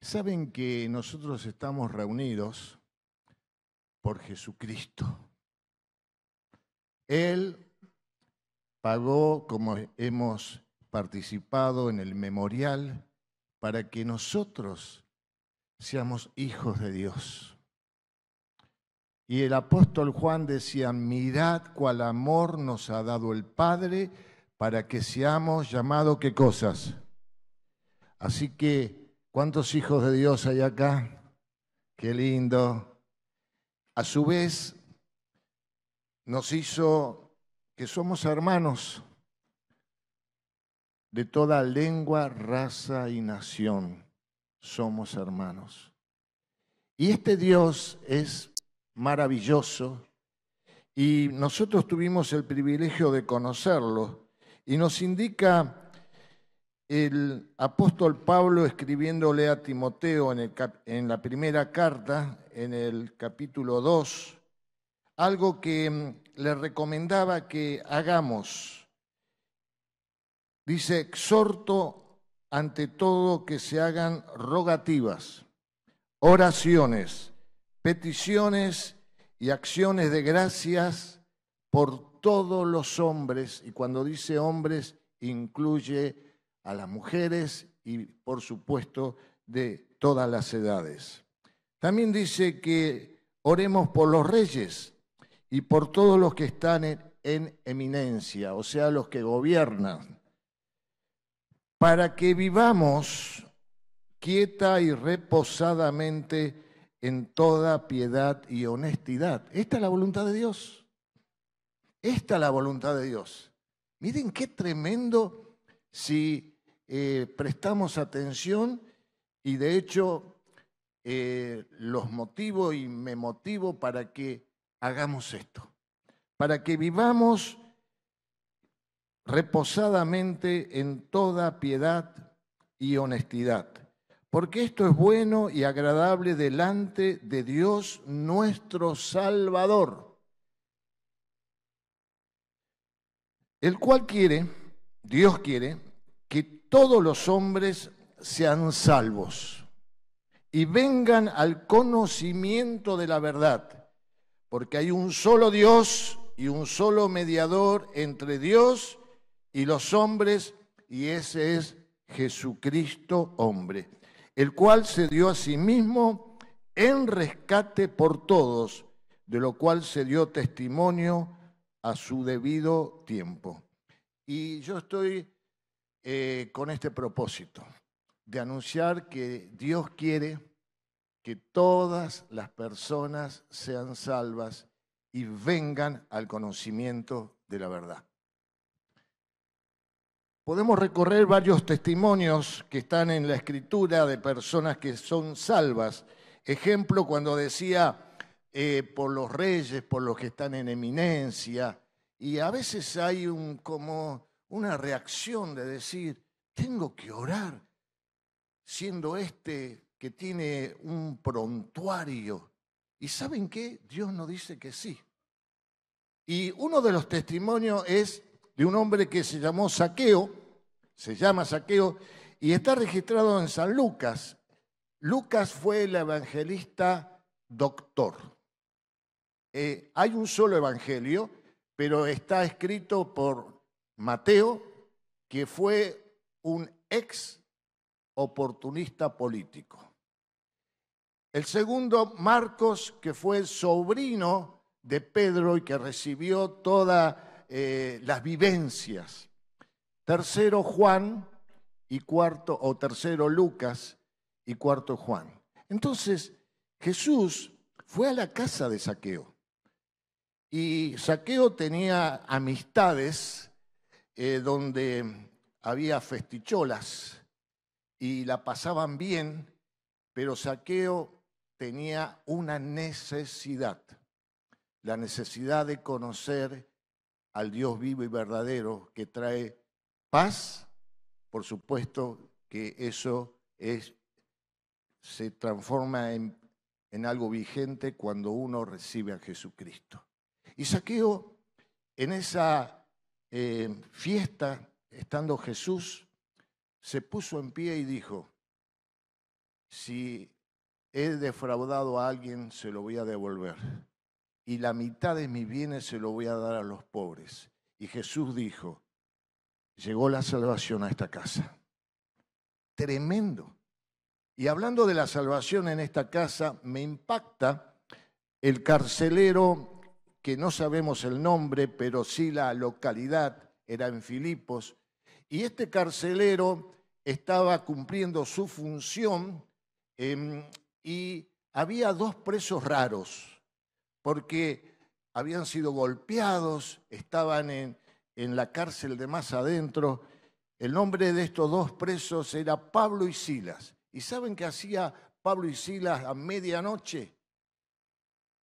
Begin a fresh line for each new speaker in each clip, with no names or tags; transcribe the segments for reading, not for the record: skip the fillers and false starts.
Saben que nosotros estamos reunidos por Jesucristo. Él pagó, como hemos participado en el memorial, para que nosotros seamos hijos de Dios. Y el apóstol Juan decía, mirad cuál amor nos ha dado el Padre para que seamos llamados, ¿qué cosas? Así que, ¿cuántos hijos de Dios hay acá? Qué lindo. A su vez, nos hizo que somos hermanos de toda lengua, raza y nación. Somos hermanos. Y este Dios es maravilloso y nosotros tuvimos el privilegio de conocerlo y nos indica el apóstol Pablo escribiéndole a Timoteo en la primera carta, en el capítulo 2, algo que le recomendaba que hagamos. Dice, exhorto ante todo que se hagan rogativas, oraciones, peticiones y acciones de gracias por todos los hombres, y cuando dice hombres incluye a las mujeres y por supuesto de todas las edades. También dice que oremos por los reyes y por todos los que están en eminencia, o sea, los que gobiernan, para que vivamos quieta y reposadamente en toda piedad y honestidad. Esta es la voluntad de Dios. Esta es la voluntad de Dios. Miren qué tremendo si prestamos atención y de hecho los motivo y me motivo para que hagamos esto. Para que vivamos reposadamente en toda piedad y honestidad, porque esto es bueno y agradable delante de Dios nuestro Salvador, el cual Dios quiere, que todos los hombres sean salvos y vengan al conocimiento de la verdad, porque hay un solo Dios y un solo mediador entre Dios y los hombres, y ese es Jesucristo hombre, el cual se dio a sí mismo en rescate por todos, de lo cual se dio testimonio a su debido tiempo. Y yo estoy con este propósito, de anunciar que Dios quiere que todas las personas sean salvas y vengan al conocimiento de la verdad. Podemos recorrer varios testimonios que están en la Escritura de personas que son salvas. Ejemplo, cuando decía por los reyes, por los que están en eminencia, y a veces hay como una reacción de decir, tengo que orar, siendo que tiene un prontuario. ¿Y saben qué? Dios nos dice que sí. Y uno de los testimonios es de un hombre que se llama Zaqueo, y está registrado en San Lucas. Lucas fue el evangelista doctor. Hay un solo evangelio, pero está escrito por Mateo, que fue un ex oportunista político. El segundo, Marcos, que fue el sobrino de Pedro y que recibió todas las vivencias. Tercero, Juan, y tercero, Lucas, y cuarto, Juan. Entonces, Jesús fue a la casa de Zaqueo. Y Zaqueo tenía amistades donde había festicholas y la pasaban bien, pero Zaqueo tenía una necesidad, la necesidad de conocer al Dios vivo y verdadero que trae paz. Por supuesto que eso se transforma en algo vigente cuando uno recibe a Jesucristo. Y Zaqueo, en esa fiesta, estando Jesús, se puso en pie y dijo, si he defraudado a alguien, se lo voy a devolver. Y la mitad de mis bienes se lo voy a dar a los pobres. Y Jesús dijo, llegó la salvación a esta casa. Tremendo. Y hablando de la salvación en esta casa, me impacta el carcelero, que no sabemos el nombre, pero sí la localidad, era en Filipos. Y este carcelero estaba cumpliendo su función y había dos presos raros, porque habían sido golpeados, estaban en la cárcel de más adentro. El nombre de estos dos presos era Pablo y Silas. ¿Y saben qué hacía Pablo y Silas a medianoche?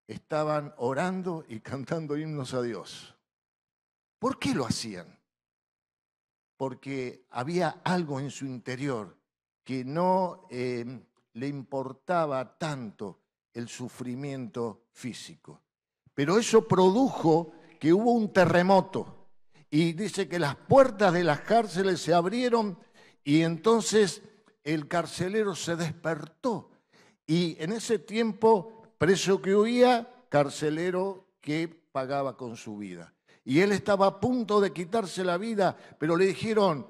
Estaban orando y cantando himnos a Dios. ¿Por qué lo hacían? Porque había algo en su interior que no le importaba tanto el sufrimiento físico. Pero eso produjo que hubo un terremoto. Y dice que las puertas de las cárceles se abrieron y entonces el carcelero se despertó. Y en ese tiempo, preso que huía, carcelero que pagaba con su vida. Y él estaba a punto de quitarse la vida, pero le dijeron,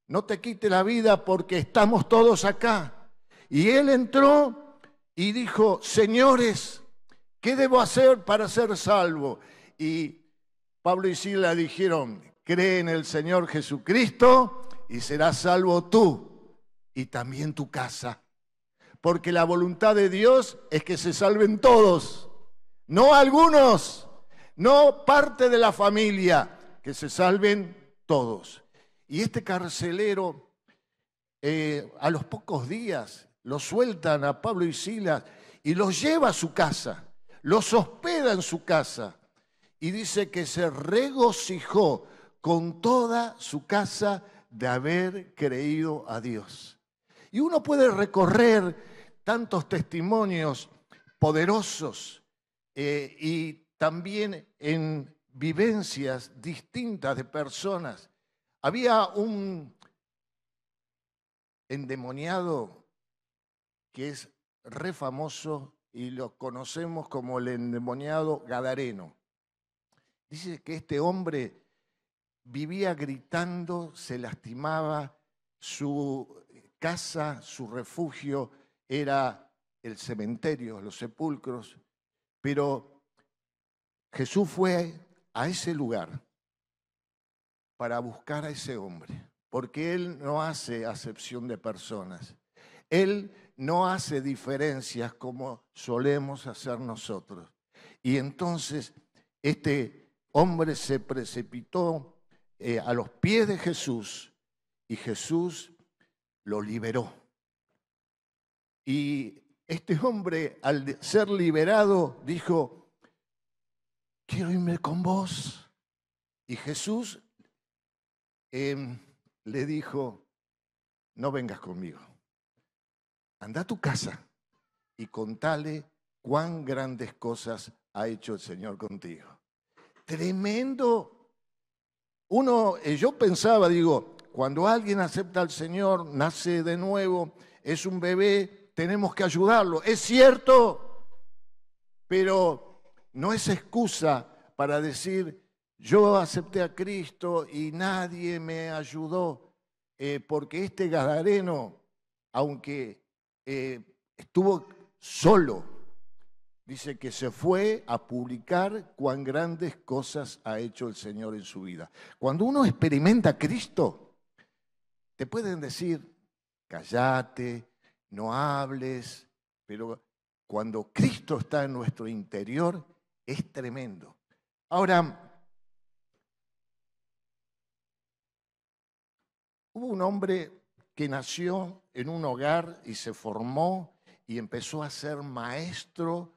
no te quite la vida porque estamos todos acá. Y él entró y dijo, señores, ¿qué debo hacer para ser salvo? Y Pablo y Silas dijeron, cree en el Señor Jesucristo y serás salvo tú y también tu casa. Porque la voluntad de Dios es que se salven todos, no algunos, no parte de la familia, que se salven todos. Y este carcelero, a los pocos días, lo sueltan a Pablo y Silas y los lleva a su casa, los hospeda en su casa. Y dice que se regocijó con toda su casa de haber creído a Dios. Y uno puede recorrer tantos testimonios poderosos y también en vivencias distintas de personas. Había un endemoniado que es re famoso y lo conocemos como el endemoniado gadareno. Dice que este hombre vivía gritando, se lastimaba, su casa, su refugio era el cementerio, los sepulcros, pero Jesús fue a ese lugar para buscar a ese hombre, porque Él no hace acepción de personas. Él no hace diferencias como solemos hacer nosotros. Y entonces este hombre se precipitó a los pies de Jesús y Jesús lo liberó. Y este hombre, al ser liberado, dijo, quiero irme con vos. Y Jesús le dijo, no vengas conmigo. Anda a tu casa y contale cuán grandes cosas ha hecho el Señor contigo. Tremendo. Yo pensaba, digo, cuando alguien acepta al Señor, nace de nuevo, es un bebé, tenemos que ayudarlo. Es cierto, pero no es excusa para decir, yo acepté a Cristo y nadie me ayudó, porque este gadareno, aunque estuvo solo, dice que se fue a publicar cuán grandes cosas ha hecho el Señor en su vida. Cuando uno experimenta a Cristo, te pueden decir, cállate, no hables, pero cuando Cristo está en nuestro interior, es tremendo. Ahora, hubo un hombre que nació en un hogar y se formó y empezó a ser maestro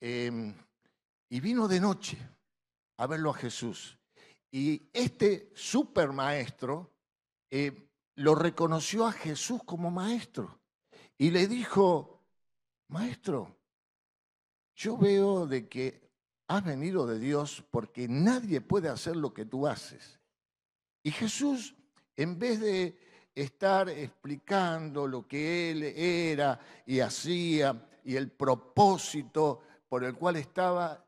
y vino de noche a verlo a Jesús. Y este supermaestro lo reconoció a Jesús como maestro y le dijo, maestro, yo veo de que has venido de Dios porque nadie puede hacer lo que tú haces. Y Jesús, en vez de estar explicando lo que él era y hacía y el propósito por el cual estaba,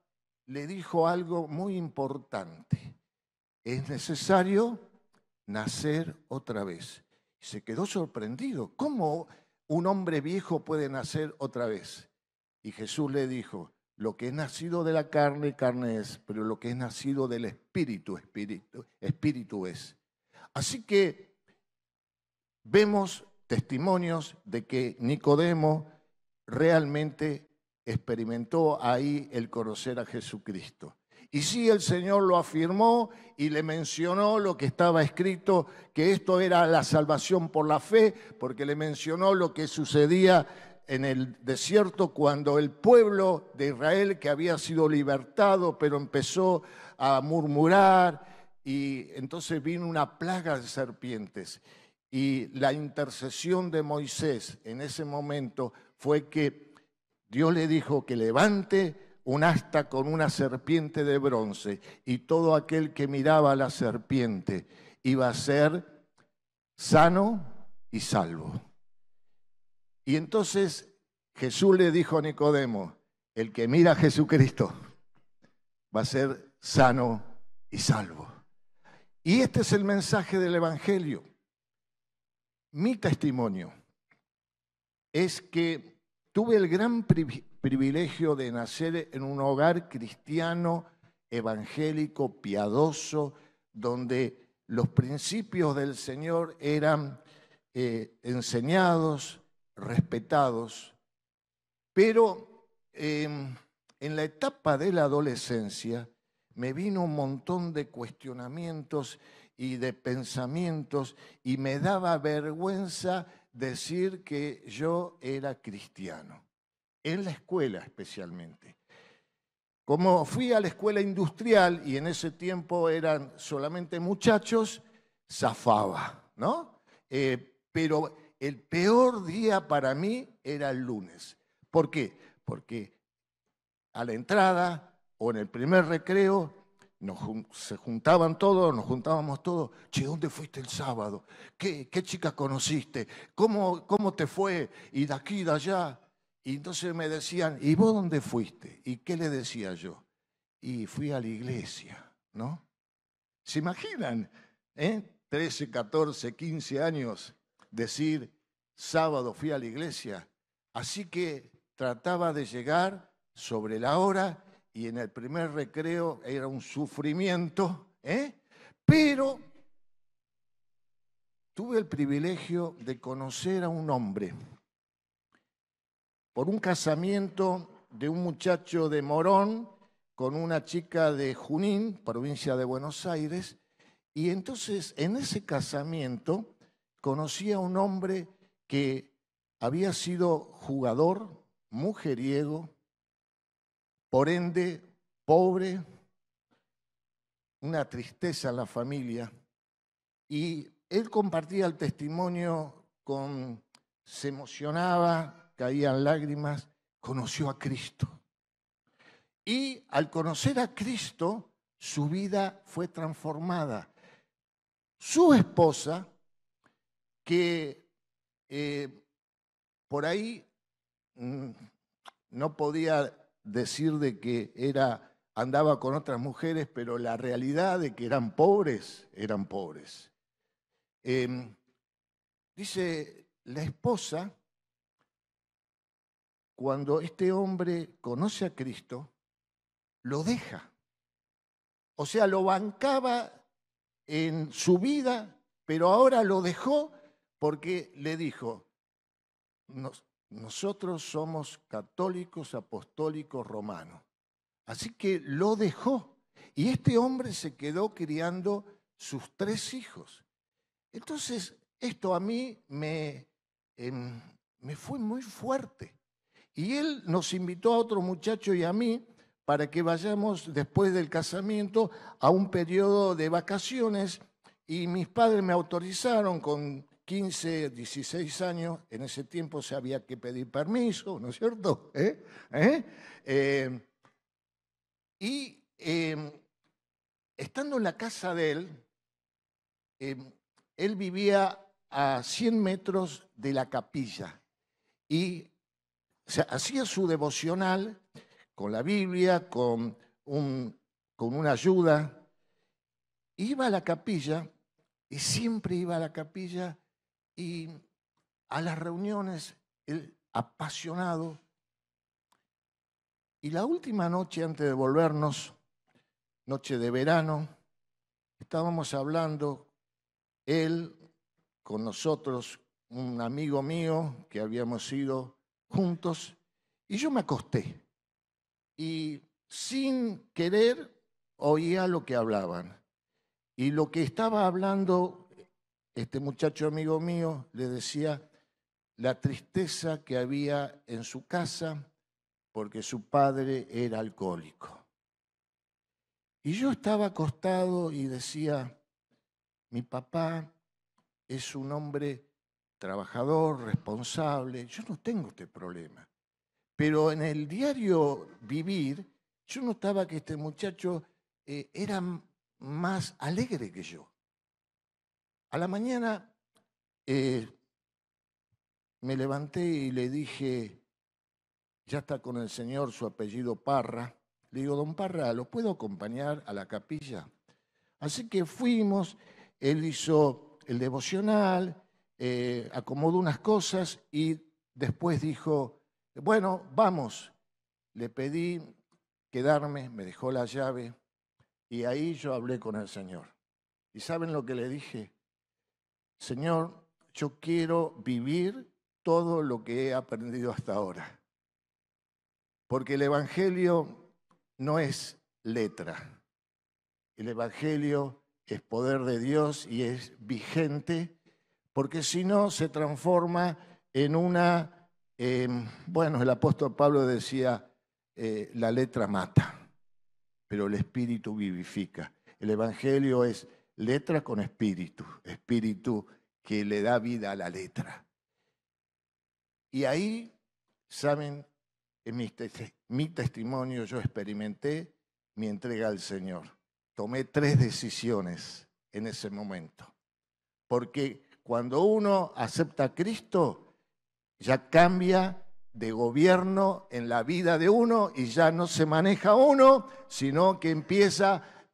le dijo algo muy importante. Es necesario nacer otra vez. Y se quedó sorprendido. ¿Cómo un hombre viejo puede nacer otra vez? Y Jesús le dijo, lo que es nacido de la carne, carne es, pero lo que es nacido del espíritu, espíritu es. Así que vemos testimonios de que Nicodemo realmente experimentó ahí el conocer a Jesucristo. Y sí, el Señor lo afirmó y le mencionó lo que estaba escrito, que esto era la salvación por la fe, porque le mencionó lo que sucedía en el desierto cuando el pueblo de Israel, que había sido libertado, pero empezó a murmurar, y entonces vino una plaga de serpientes. Y la intercesión de Moisés en ese momento fue que Dios le dijo que levante un asta con una serpiente de bronce y todo aquel que miraba a la serpiente iba a ser sano y salvo. Y entonces Jesús le dijo a Nicodemo, el que mira a Jesucristo va a ser sano y salvo. Y este es el mensaje del Evangelio. Mi testimonio es que tuve el gran privilegio de nacer en un hogar cristiano, evangélico, piadoso, donde los principios del Señor eran enseñados, respetados, pero en la etapa de la adolescencia me vino un montón de cuestionamientos y de pensamientos y me daba vergüenza decir que yo era cristiano, en la escuela especialmente. Como fui a la escuela industrial y en ese tiempo eran solamente muchachos, zafaba, ¿no? Pero el peor día para mí era el lunes. ¿Por qué? Porque a la entrada o en el primer recreo se juntaban todos, nos juntábamos todos. Che, ¿dónde fuiste el sábado? ¿Qué chicas conociste? ¿Cómo te fue? Y de aquí y de allá. Y entonces me decían, ¿y vos dónde fuiste? ¿Y qué le decía yo? Y fui a la iglesia, ¿no? ¿Se imaginan? 13, 14, 15 años decir, sábado fui a la iglesia. Así que trataba de llegar sobre la hora y en el primer recreo era un sufrimiento, pero tuve el privilegio de conocer a un hombre por un casamiento de un muchacho de Morón con una chica de Junín, provincia de Buenos Aires, y entonces en ese casamiento conocí a un hombre que había sido jugador, mujeriego, por ende pobre, una tristeza en la familia, y él compartía el testimonio se emocionaba, caían lágrimas, conoció a Cristo. Y al conocer a Cristo, su vida fue transformada. Su esposa, que por ahí no podía decir de que andaba con otras mujeres, pero la realidad de que eran pobres, eran pobres. Dice la esposa, cuando este hombre conoce a Cristo, lo deja. O sea, lo bancaba en su vida, pero ahora lo dejó porque le dijo, nosotros somos católicos, apostólicos, romanos. Así que lo dejó. Y este hombre se quedó criando sus 3 hijos. Entonces, esto a mí me fue muy fuerte. Y él nos invitó a otro muchacho y a mí para que vayamos después del casamiento a un periodo de vacaciones y mis padres me autorizaron con 15, 16 años, en ese tiempo se había que pedir permiso, ¿no es cierto? Y estando en la casa de él, él vivía a 100 metros de la capilla y hacía su devocional con la Biblia, con una ayuda. Iba a la capilla y siempre iba a la capilla y a las reuniones, él apasionado. Y la última noche antes de volvernos, noche de verano, estábamos hablando, él con nosotros, un amigo mío que habíamos ido juntos, y yo me acosté. Y sin querer oía lo que hablaban. Y lo que estaba hablando este muchacho amigo mío le decía la tristeza que había en su casa porque su padre era alcohólico. Y yo estaba acostado y decía, mi papá es un hombre trabajador, responsable, yo no tengo este problema. Pero en el diario vivir, yo notaba que este muchacho era más alegre que yo. A la mañana me levanté y le dije, ya está con el Señor, su apellido Parra. Le digo, don Parra, ¿lo puedo acompañar a la capilla? Así que fuimos, él hizo el devocional, acomodó unas cosas y después dijo, bueno, vamos. Le pedí quedarme, me dejó la llave y ahí yo hablé con el Señor. ¿Y saben lo que le dije? Señor, yo quiero vivir todo lo que he aprendido hasta ahora. Porque el Evangelio no es letra. El Evangelio es poder de Dios y es vigente, porque si no se transforma en una, bueno, el apóstol Pablo decía, la letra mata, pero el espíritu vivifica. El Evangelio es letra con espíritu, espíritu que le da vida a la letra. Y ahí, ¿saben? En mi testimonio yo experimenté mi entrega al Señor. Tomé 3 decisiones en ese momento. Porque cuando uno acepta a Cristo, ya cambia de gobierno en la vida de uno y ya no se maneja uno, sino que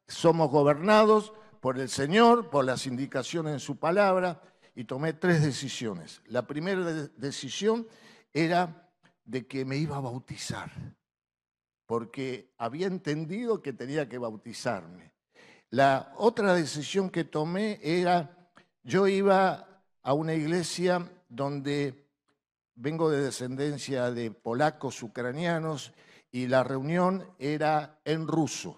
somos gobernados por el Señor, por las indicaciones en su palabra, y tomé 3 decisiones. La primera decisión era de que me iba a bautizar, porque había entendido que tenía que bautizarme. La otra decisión que tomé era, yo iba a una iglesia donde vengo de descendencia de polacos, ucranianos, y la reunión era en ruso,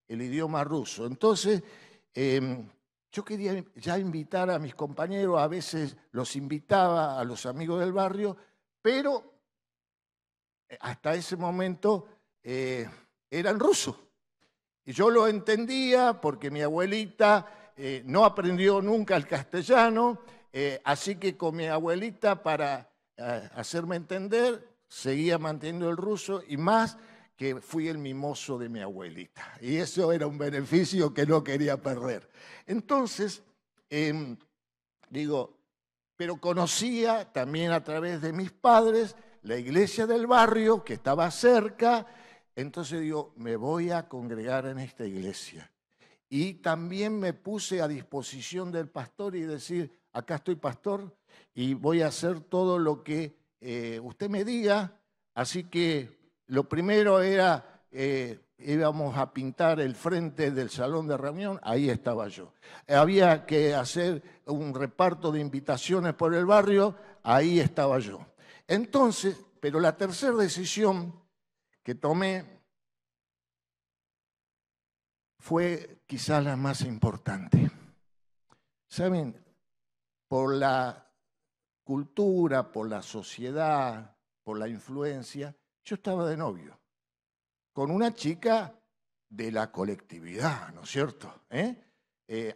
el idioma ruso. Entonces, yo quería ya invitar a mis compañeros, a veces los invitaba a los amigos del barrio, pero hasta ese momento era en ruso. Y yo lo entendía porque mi abuelita no aprendió nunca el castellano, así que con mi abuelita para hacerme entender seguía manteniendo el ruso y más que fui el mimoso de mi abuelita. Y eso era un beneficio que no quería perder. Entonces, digo, pero conocía también a través de mis padres la iglesia del barrio que estaba cerca, entonces digo, me voy a congregar en esta iglesia. Y también me puse a disposición del pastor y decir, acá estoy pastor y voy a hacer todo lo que usted me diga. Así que lo primero era, íbamos a pintar el frente del salón de reunión, ahí estaba yo. Había que hacer un reparto de invitaciones por el barrio, ahí estaba yo. Entonces, pero la tercera decisión que tomé fue quizá la más importante. ¿Saben? Por la cultura, por la sociedad, por la influencia, yo estaba de novio con una chica de la colectividad, ¿no es cierto?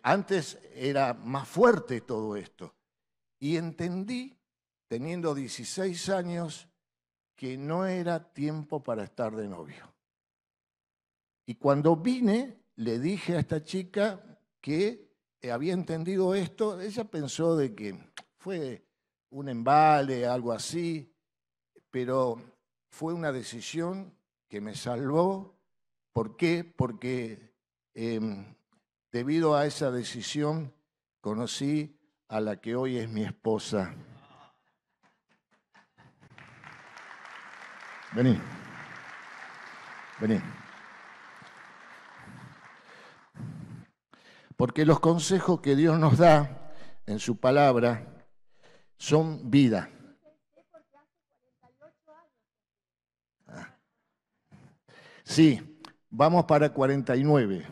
Antes era más fuerte todo esto. Y entendí, teniendo 16 años, que no era tiempo para estar de novio. Y cuando vine, le dije a esta chica que había entendido esto, ella pensó de que fue un embale, algo así, pero fue una decisión que me salvó. ¿Por qué? Porque debido a esa decisión conocí a la que hoy es mi esposa. Vení, vení. Porque los consejos que Dios nos da en su palabra son vida. Sí, vamos para 49.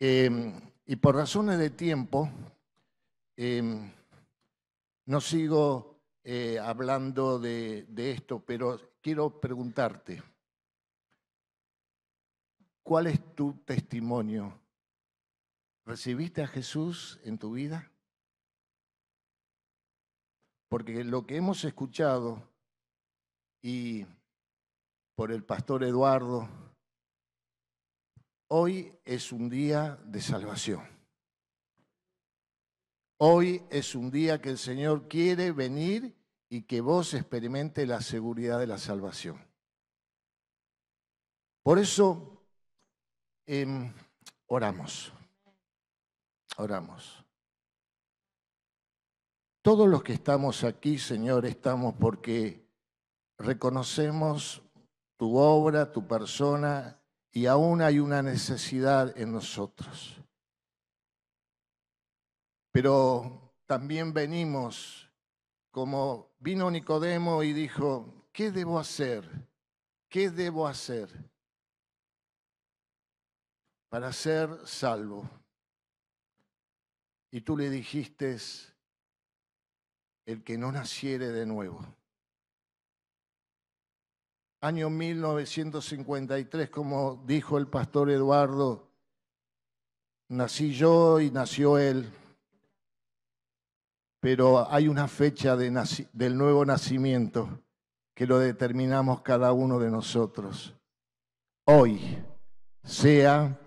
Y por razones de tiempo, no sigo hablando de esto, pero quiero preguntarte, ¿cuál es tu testimonio? ¿Recibiste a Jesús en tu vida? Porque lo que hemos escuchado y por el pastor Eduardo, hoy es un día de salvación. Hoy es un día que el Señor quiere venir y que vos experimentes la seguridad de la salvación. Por eso, oramos. Oramos. Todos los que estamos aquí, Señor, estamos porque reconocemos tu obra, tu persona, y aún hay una necesidad en nosotros. Pero también venimos, como vino Nicodemo y dijo, ¿qué debo hacer? ¿Qué debo hacer para ser salvo? Y tú le dijiste, el que no naciere de nuevo. Año 1953, como dijo el pastor Eduardo, nací yo y nació él, pero hay una fecha del nuevo nacimiento que lo determinamos cada uno de nosotros. Hoy sea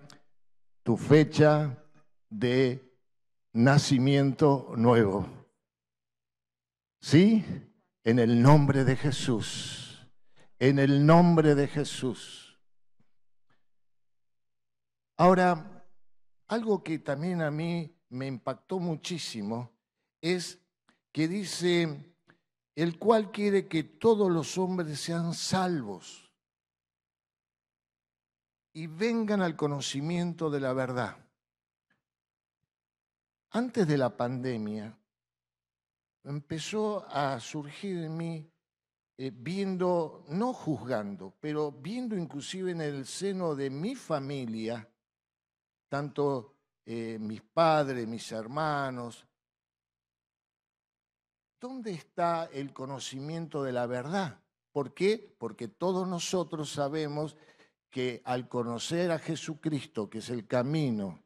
tu fecha de nacimiento nuevo. ¿Sí? En el nombre de Jesús. En el nombre de Jesús. Ahora, algo que también a mí me impactó muchísimo es que dice, el cual quiere que todos los hombres sean salvos y vengan al conocimiento de la verdad. Antes de la pandemia, empezó a surgir en mí, viendo, no juzgando, pero viendo inclusive en el seno de mi familia, tanto mis padres, mis hermanos, ¿dónde está el conocimiento de la verdad? ¿Por qué? Porque todos nosotros sabemos que al conocer a Jesucristo, que es el camino,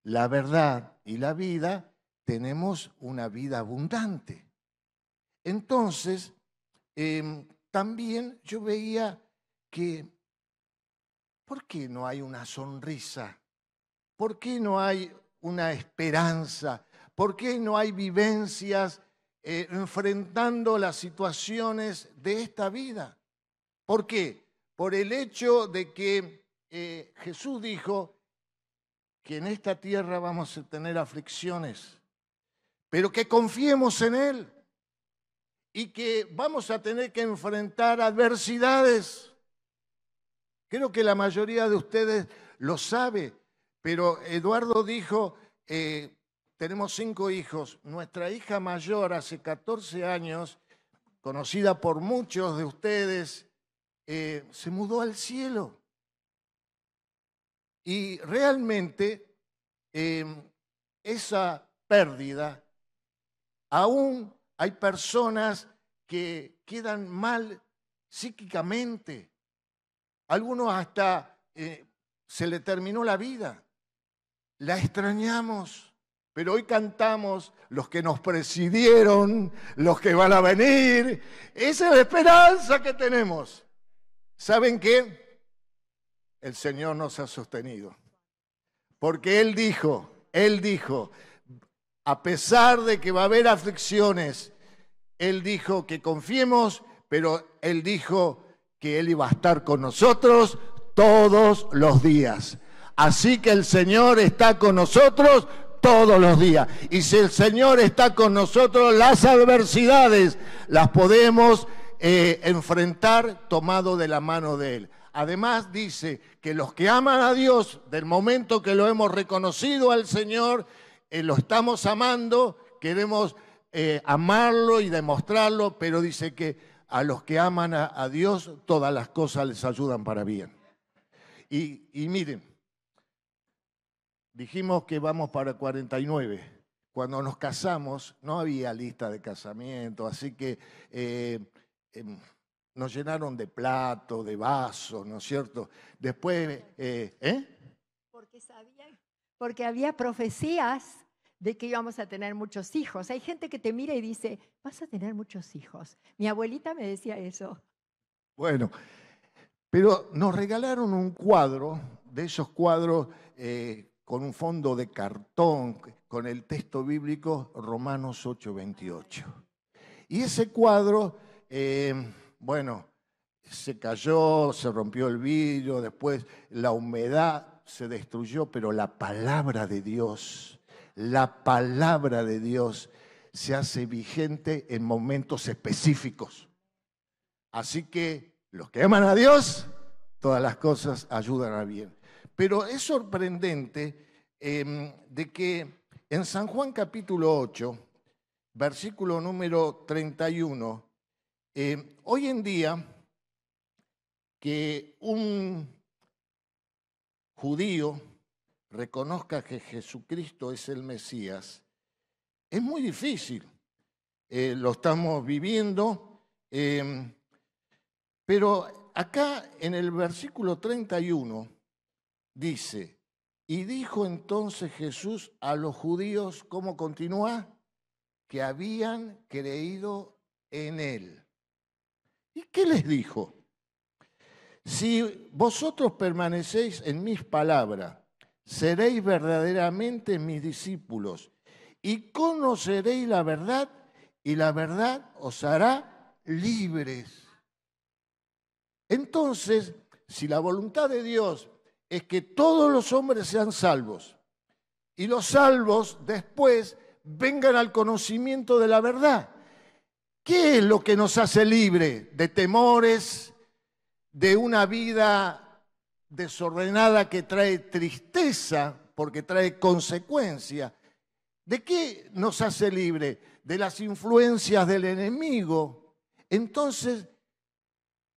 la verdad y la vida, tenemos una vida abundante. Entonces, también yo veía que, ¿por qué no hay una sonrisa? ¿Por qué no hay una esperanza? ¿Por qué no hay vivencias enfrentando las situaciones de esta vida? ¿Por qué? Por el hecho de que Jesús dijo que en esta tierra vamos a tener aflicciones, pero que confiemos en Él y que vamos a tener que enfrentar adversidades. Creo que la mayoría de ustedes lo sabe, pero Eduardo dijo, tenemos 5 hijos. Nuestra hija mayor hace 14 años, conocida por muchos de ustedes, se mudó al cielo. Y realmente esa pérdida, aún hay personas que quedan mal psíquicamente. Algunos hasta se le terminó la vida. La extrañamos, pero hoy cantamos los que nos presidieron, los que van a venir. Esa es la esperanza que tenemos. ¿Saben qué? El Señor nos ha sostenido. Porque Él dijo, Él dijo, a pesar de que va a haber aflicciones, Él dijo que confiemos, pero Él dijo que Él iba a estar con nosotros todos los días. Así que el Señor está con nosotros todos los días. Y si el Señor está con nosotros, las adversidades las podemos enfrentar tomado de la mano de Él. Además dice que los que aman a Dios, del momento que lo hemos reconocido al Señor, lo estamos amando, queremos amarlo y demostrarlo, pero dice que a los que aman a Dios, todas las cosas les ayudan para bien. Y miren, dijimos que vamos para 49. Cuando nos casamos no había lista de casamiento, así que nos llenaron de platos, de vasos, ¿no es cierto? Después,
Porque había profecías de que íbamos a tener muchos hijos. Hay gente que te mira y dice, vas a tener muchos hijos. Mi abuelita me decía eso.
Bueno, pero nos regalaron un cuadro, de esos cuadros con un fondo de cartón, con el texto bíblico Romanos 8:28. Y ese cuadro, bueno, se cayó, se rompió el vidrio, después la humedad se destruyó, pero la palabra de Dios se hace vigente en momentos específicos. Así que los que aman a Dios, todas las cosas ayudan a bien. Pero es sorprendente de que en San Juan capítulo 8, versículo número 31, hoy en día que un judío reconozca que Jesucristo es el Mesías, es muy difícil. Lo estamos viviendo, pero acá en el versículo 31 dice, y dijo entonces Jesús a los judíos, ¿cómo continúa? Que habían creído en Él. ¿Y qué les dijo? Si vosotros permanecéis en mis palabras, seréis verdaderamente mis discípulos y conoceréis la verdad y la verdad os hará libres. Entonces, si la voluntad de Dios es que todos los hombres sean salvos y los salvos después vengan al conocimiento de la verdad, ¿qué es lo que nos hace libre de temores, de una vida desordenada que trae tristeza porque trae consecuencias? ¿De qué nos hace libre? De las influencias del enemigo. Entonces,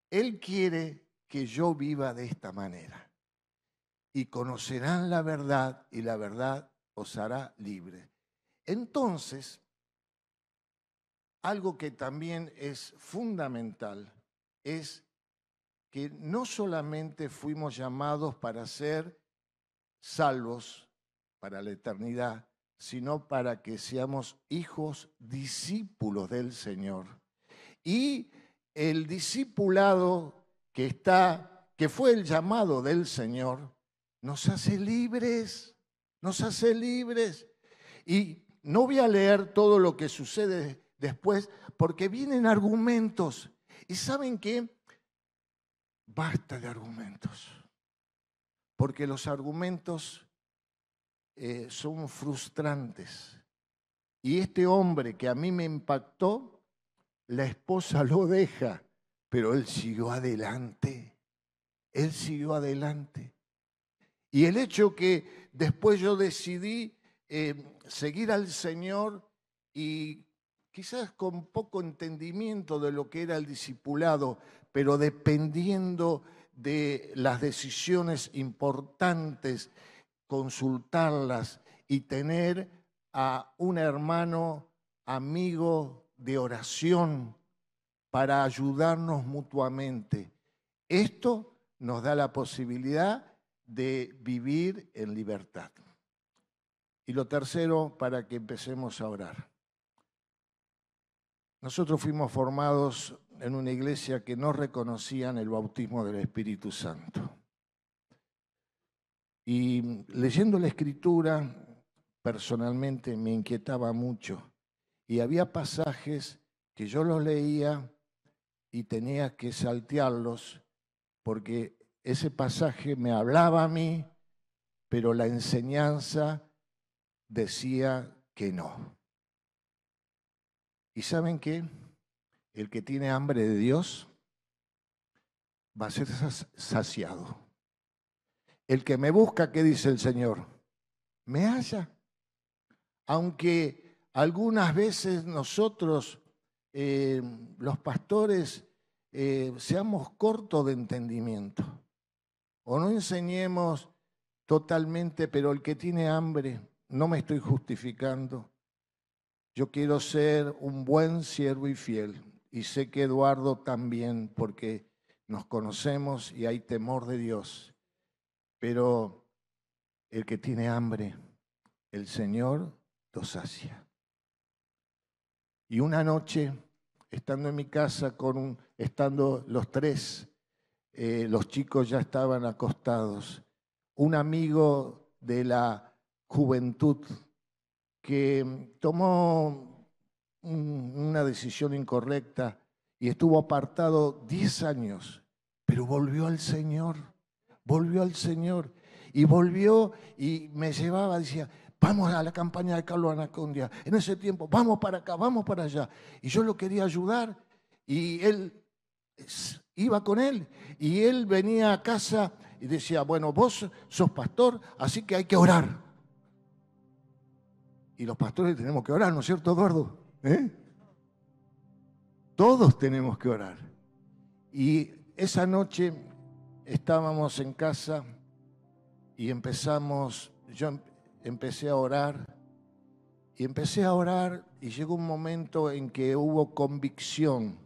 Él quiere que yo viva de esta manera. Y conocerán la verdad y la verdad os hará libre. Entonces, algo que también es fundamental es que no solamente fuimos llamados para ser salvos para la eternidad, sino para que seamos hijos discípulos del Señor. Y el discipulado que fue el llamado del Señor, nos hace libres, nos hace libres. Y no voy a leer todo lo que sucede después, porque vienen argumentos. ¿Y saben qué? Basta de argumentos, porque los argumentos son frustrantes. Y este hombre que a mí me impactó, la esposa lo deja, pero él siguió adelante. Él siguió adelante. Y el hecho que después yo decidí seguir al Señor y quizás con poco entendimiento de lo que era el discipulado, pero dependiendo de las decisiones importantes, consultarlas y tener a un hermano amigo de oración para ayudarnos mutuamente. Esto nos da la posibilidad de vivir en libertad. Y lo tercero, para que empecemos a orar. Nosotros fuimos formados en una iglesia que no reconocían el bautismo del Espíritu Santo. Y leyendo la Escritura, personalmente me inquietaba mucho. Y había pasajes que yo los leía y tenía que saltearlos porque ese pasaje me hablaba a mí, pero la enseñanza decía que no. ¿Y saben qué? El que tiene hambre de Dios va a ser saciado. El que me busca, ¿qué dice el Señor? Me halla. Aunque algunas veces nosotros, los pastores, seamos cortos de entendimiento o no enseñemos totalmente, pero el que tiene hambre, no me estoy justificando. Yo quiero ser un buen siervo y fiel, y sé que Eduardo también, porque nos conocemos y hay temor de Dios. Pero el que tiene hambre, el Señor lo sacia. Y una noche, estando en mi casa, estando los tres, los chicos ya estaban acostados, un amigo de la juventud que tomó una decisión incorrecta y estuvo apartado 10 años, pero volvió al Señor, y volvió y me llevaba, decía, vamos a la campaña de Carlos Anacondia, en ese tiempo, vamos para acá, vamos para allá. Y yo lo quería ayudar y él iba con él y él venía a casa y decía, bueno, vos sos pastor, así que hay que orar. Y los pastores tenemos que orar, ¿no es cierto, Eduardo? Todos tenemos que orar. Y esa noche estábamos en casa y yo empecé a orar y llegó un momento en que hubo convicción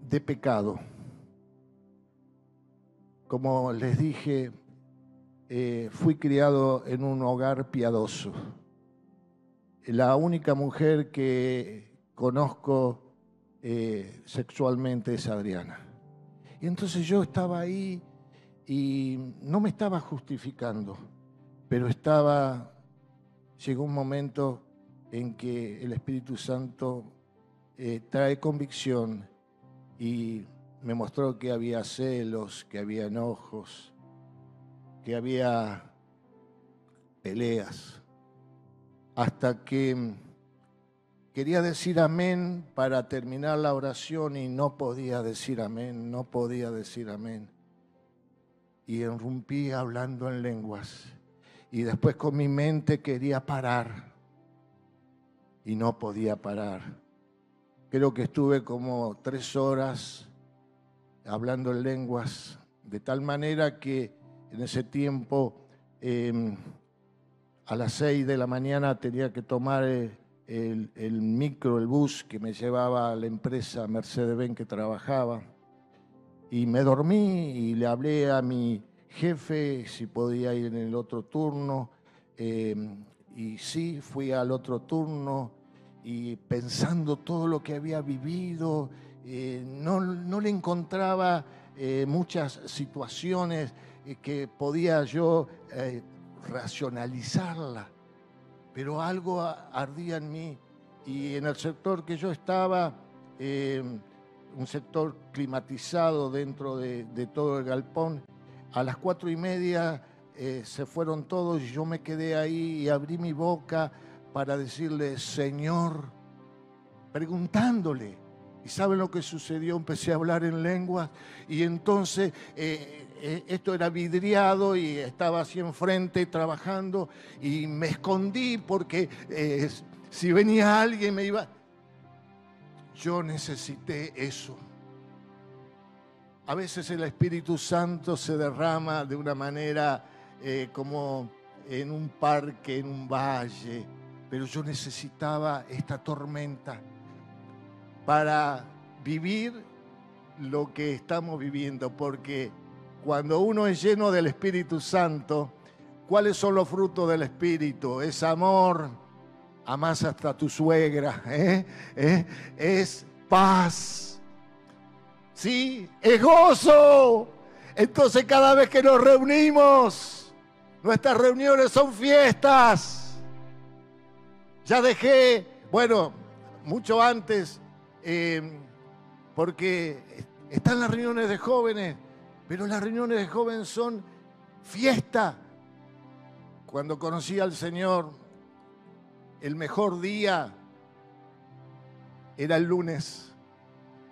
de pecado. Como les dije, fui criado en un hogar piadoso. La única mujer que conozco sexualmente es Adriana. Y entonces yo estaba ahí y no me estaba justificando, pero llegó un momento en que el Espíritu Santo trae convicción y me mostró que había celos, que había enojos, que había peleas, hasta que quería decir amén para terminar la oración y no podía decir amén, Y irrumpí hablando en lenguas. Y después con mi mente quería parar y no podía parar. Creo que estuve como 3 horas hablando en lenguas, de tal manera que en ese tiempo a las 6 de la mañana tenía que tomar el micro, el bus que me llevaba a la empresa Mercedes-Benz que trabajaba. Y me dormí y le hablé a mi jefe si podía ir en el otro turno. Y sí, fui al otro turno y pensando todo lo que había vivido, no le encontraba muchas situaciones que podía yo racionalizarla, pero algo ardía en mí y en el sector que yo estaba, un sector climatizado dentro de todo el galpón, a las 4:30 se fueron todos y yo me quedé ahí y abrí mi boca para decirle, Señor, preguntándole. ¿Y saben lo que sucedió? Empecé a hablar en lenguas y entonces esto era vidriado y estaba así enfrente trabajando y me escondí porque si venía alguien me iba... Yo necesité eso. A veces el Espíritu Santo se derrama de una manera como en un parque, en un valle, pero yo necesitaba esta tormenta para vivir lo que estamos viviendo, porque cuando uno es lleno del Espíritu Santo, ¿cuáles son los frutos del Espíritu? Es amor, amás hasta a tu suegra, es paz, ¿sí? Es gozo. Entonces cada vez que nos reunimos, Nuestras reuniones son fiestas. Ya dejé, bueno, mucho antes, porque están las reuniones de jóvenes, pero las reuniones de jóvenes son fiesta. Cuando conocí al Señor, el mejor día era el lunes,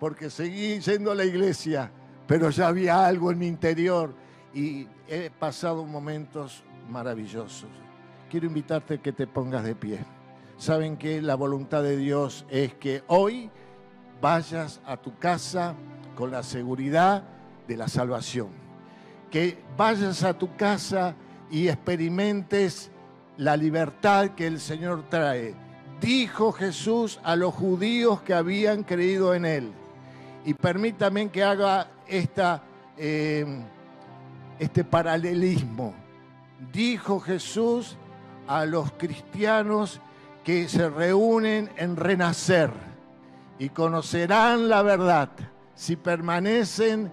porque seguí yendo a la iglesia, pero ya había algo en mi interior y he pasado momentos maravillosos. Quiero invitarte a que te pongas de pie. Saben que la voluntad de Dios es que hoy vayas a tu casa con la seguridad de la salvación. Que vayas a tu casa y experimentes la libertad que el Señor trae. Dijo Jesús a los judíos que habían creído en Él. Y permítame que haga este paralelismo. Dijo Jesús a los cristianos que se reúnen en renacer y conocerán la verdad. Si permanecen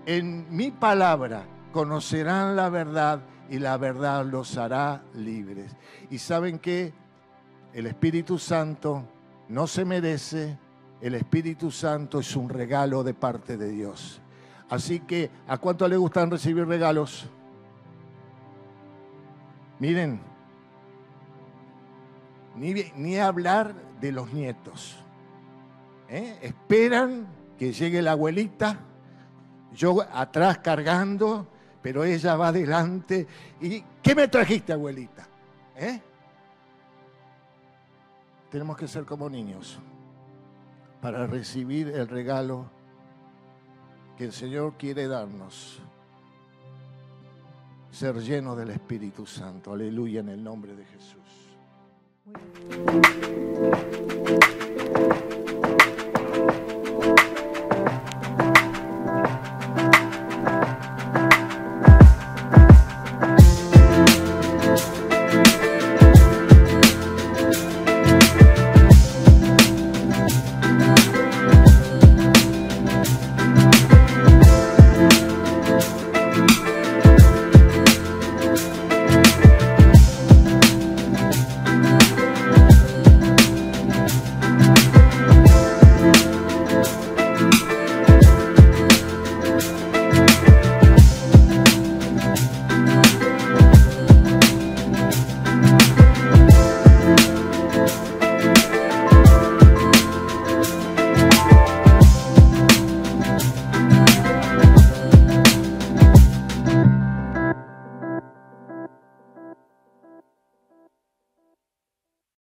en mi palabra, conocerán la verdad y la verdad los hará libres. Y saben que el Espíritu Santo no se merece, el Espíritu Santo es un regalo de parte de Dios. Así que, ¿a cuánto le gustan recibir regalos? Miren, ni hablar de los nietos. Esperan que llegue la abuelita, yo atrás cargando, pero ella va adelante. ¿Y qué me trajiste, abuelita? Tenemos que ser como niños para recibir el regalo que el Señor quiere darnos. Ser lleno del Espíritu Santo. Aleluya, en el nombre de Jesús.